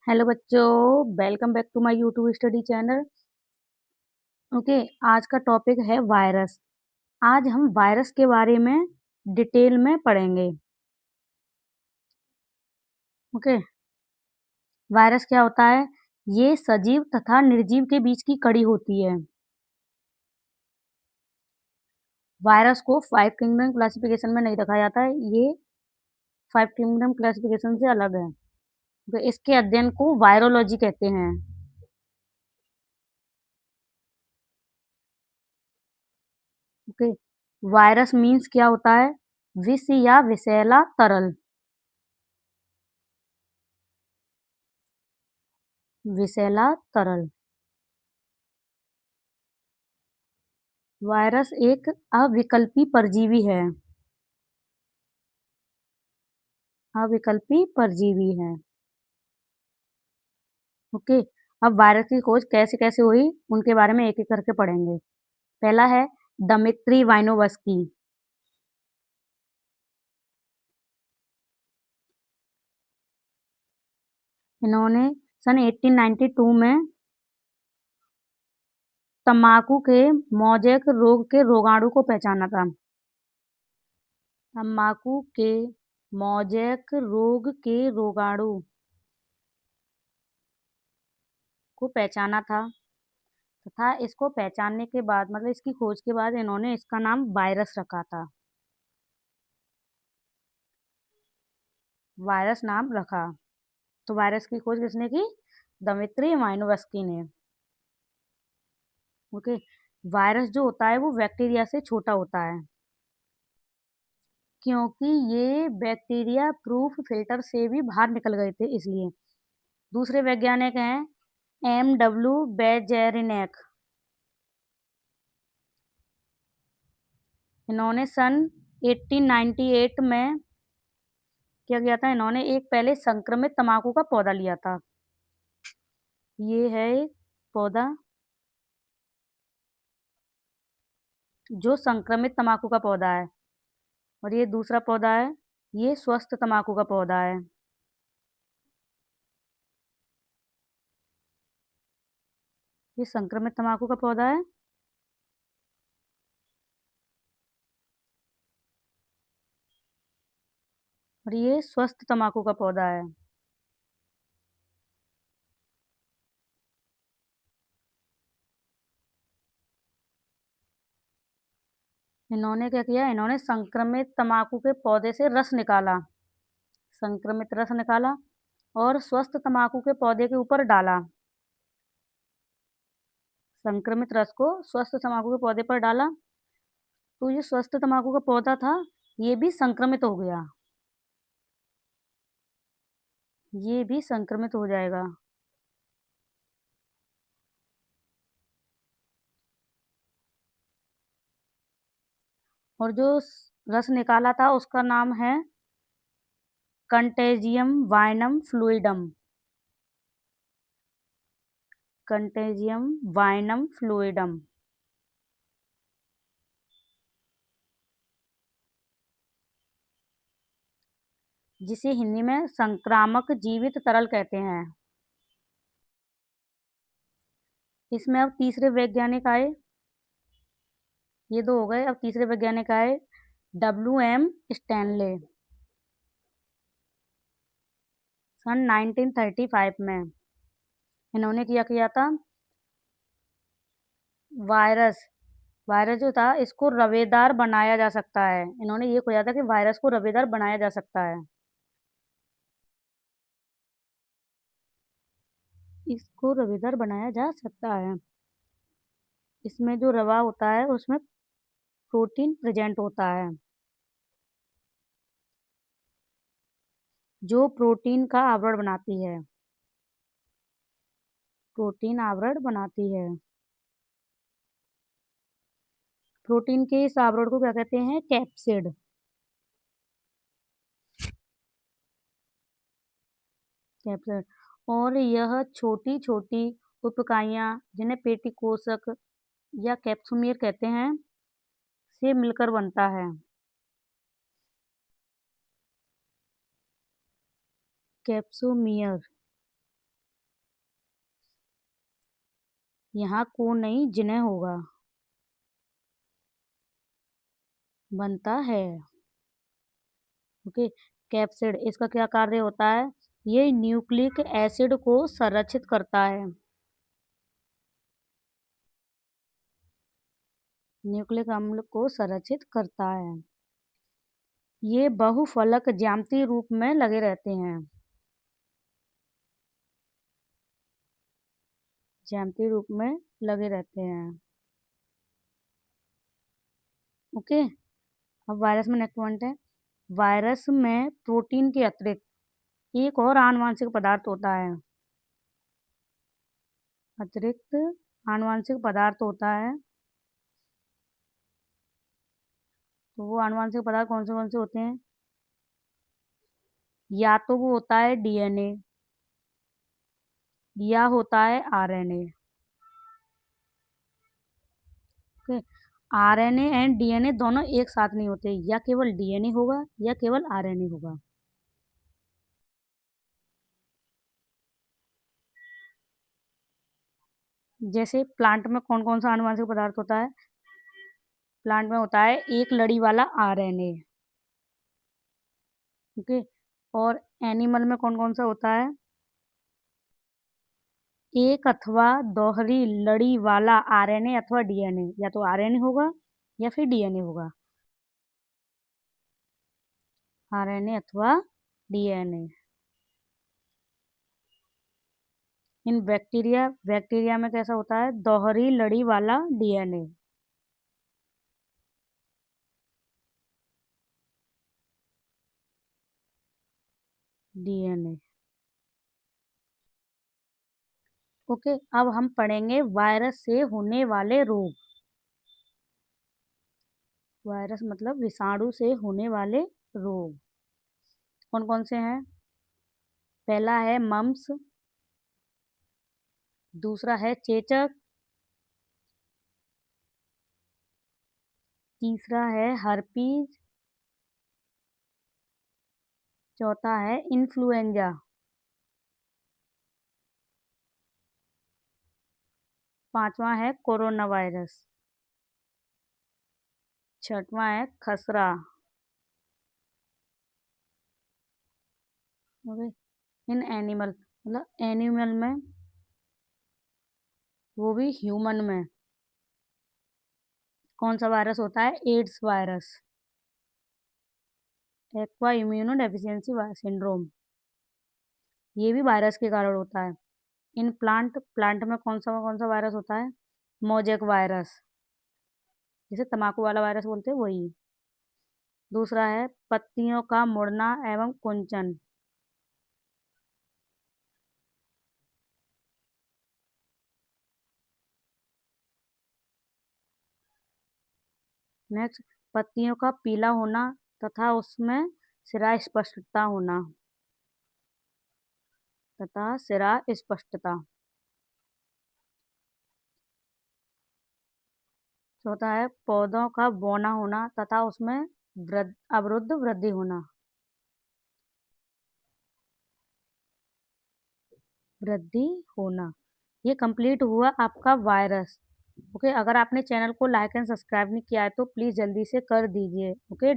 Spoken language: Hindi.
हेलो बच्चों, welcome back to my YouTube study channel. Okay, आज का टॉपिक है वायरस। आज हम वायरस के बारे में डिटेल में पढ़ेंगे। ओके, वायरस क्या होता है? ये सजीव तथा निर्जीव के बीच की कड़ी होती है। वायरस को 5 किंगडम क्लासिफिकेशन में नहीं रखा जाता है। ये 5 किंगडम क्लासिफिकेशन से अलग है। तो इसके अध्ययन को वायरोलॉजी कहते हैं। ओके, वायरस मीन्स क्या होता है? विष या विषैला तरल। विषैला तरल। वायरस एक अविकल्पी परजीवी है। अविकल्पी परजीवी है। ओके, अब वायरस की खोज कैसे-कैसे हुई, उनके बारे में एक-एक करके पढ़ेंगे। पहला है दमित्री वाइनोवस्की। इन्होंने सन 1892 में तम्बाकू के मोज़ेक रोग के रोगाणु को पहचाना था। तम्बाकू के मोज़ेक रोग के रोगाणु को पहचाना था तथा इसको पहचानने के बाद मतलब इसकी खोज के बाद इन्होंने इसका नाम वायरस रखा था। वायरस नाम रखा। तो वायरस की खोज किसने की? दमित्री वाइनोवस्की ने। ओके, वायरस जो होता है वो बैक्टीरिया से छोटा होता है क्योंकि ये बैक्टीरिया प्रूफ फिल्टर से भी बाहर निकल गए थे इसलिए। दूसरे वैज्ञानिक हैं एम.डब्ल्यू. बेजेरिनेक। इन्होंने सन 1898 में क्या किया था? इन्होंने एक पहले संक्रमित तम्बाकू का पौधा लिया था। ये है एक पौधा जो संक्रमित तम्बाकू का पौधा है और ये दूसरा पौधा है, ये स्वस्थ तम्बाकू का पौधा है। ये संक्रमित तम्बाकू का पौधा है और ये स्वस्थ तम्बाकू का पौधा है। इन्होंने क्या किया? इन्होंने संक्रमित तम्बाकू के पौधे से रस निकाला, संक्रमित रस निकाला और स्वस्थ तम्बाकू के पौधे के ऊपर डाला। संक्रमित रस को स्वस्थ तम्बाकू के पौधे पर डाला, तो ये स्वस्थ तम्बाकू का पौधा था, ये भी संक्रमित हो गया। ये भी संक्रमित हो जाएगा। और जो रस निकाला था उसका नाम है कंटेजियम वाइनम फ्लूइडम। Contagium वाइनम fluidum. जिसे हिंदी में संक्रामक जीवित तरल कहते हैं। इसमें अब तीसरे वैज्ञानिक आए। ये 2 हो गए, अब तीसरे वैज्ञानिक आए डब्ल्यू.एम. स्टैनले सन 1935 में। इन्होंने क्या किया था? वायरस वायरस जो था इसको रवेदार बनाया जा सकता है। इन्होंने ये खोजा था कि वायरस को रवेदार बनाया जा सकता है। इसको रवेदार बनाया जा सकता है। इसमें जो रवा होता है उसमें प्रोटीन प्रेज़ेंट होता है, जो प्रोटीन का आवरण बनाती है। प्रोटीन आवरण बनाती है। प्रोटीन के इस आवरण को क्या कहते हैं? कैप्सिड। कैप्सिड। और यह छोटी-छोटी उपइकाइयाँ जिन्हें पेटिकोशक या कैप्सुमियर कहते हैं, से मिलकर बनता है। कैप्सुमियर। यहाँ को नहीं जिन्हें होगा, बनता है। ओके। कैप्सिड, इसका क्या कार्य होता है? ये न्यूक्लिक एसिड को संरक्षित करता है। न्यूक्लिक अम्ल को संरक्षित करता है। ये बहुफलक ज्यामितीय रूप में लगे रहते हैं। ज्यामितीय रूप में लगे रहते हैं। ओके। अब वायरस में नेक्स्ट पॉइंट है, वायरस में प्रोटीन के अतिरिक्त एक और आनुवांशिक पदार्थ होता है। अतिरिक्त आनुवांशिक पदार्थ होता है। तो वो आनुवांशिक पदार्थ कौन से होते हैं? या तो वो होता है डीएनए या होता है RNA. Okay. RNA and DNA दोनों एक साथ नहीं होते, या केवल डीएनए होगा या केवल आरएनए होगा। जैसे प्लांट में कौन सा आनुवांशिक पदार्थ होता है? प्लांट में होता है एक लड़ी वाला आरएनए। ओके। और एनिमल में कौन सा होता है? एक अथवा दोहरी लड़ी वाला आरएनए अथवा डीएनए, या तो आरएनए होगा या फिर डीएनए होगा। आरएनए अथवा डीएनए। इन बैक्टीरिया में कैसा होता है? दोहरी लड़ी वाला डीएनए। डीएनए। ओके। अब हम पढ़ेंगे वायरस से होने वाले रोग। वायरस मतलब विषाणु से होने वाले रोग कौन से हैं? पहला है मम्प्स, दूसरा है चेचक, तीसरा है हर्पीज, चौथा है इन्फ्लुएंजा, पांचवा है कोरोना वायरस, छठवां है खसरा। ओके। इन एनिमल मतलब एनिमल में, वो भी ह्यूमन में, कौन सा वायरस होता है? AIDS virus, aqua immuno deficiency syndrome. ये भी वायरस के कारण होता है। इन प्लांट में कौन सा वायरस होता है? मोजेक वायरस, जिसे तम्बाकू वाला वायरस बोलते हैं, वही। दूसरा है पत्तियों का मुड़ना एवं कुंचन। नेक्स्ट, पत्तियों का पीला होना तथा उसमें सिरा स्पष्टता होना, तथा सिरा स्पष्टता। चौथा है पौधों का बौना होना तथा उसमें अवरुद्ध वृद्धि होना, वृद्धि होना। ये कंप्लीट हुआ आपका वायरस। ओके। अगर आपने चैनल को लाइक एंड सब्सक्राइब नहीं किया है तो प्लीज़ जल्दी से कर दीजिए। ओके।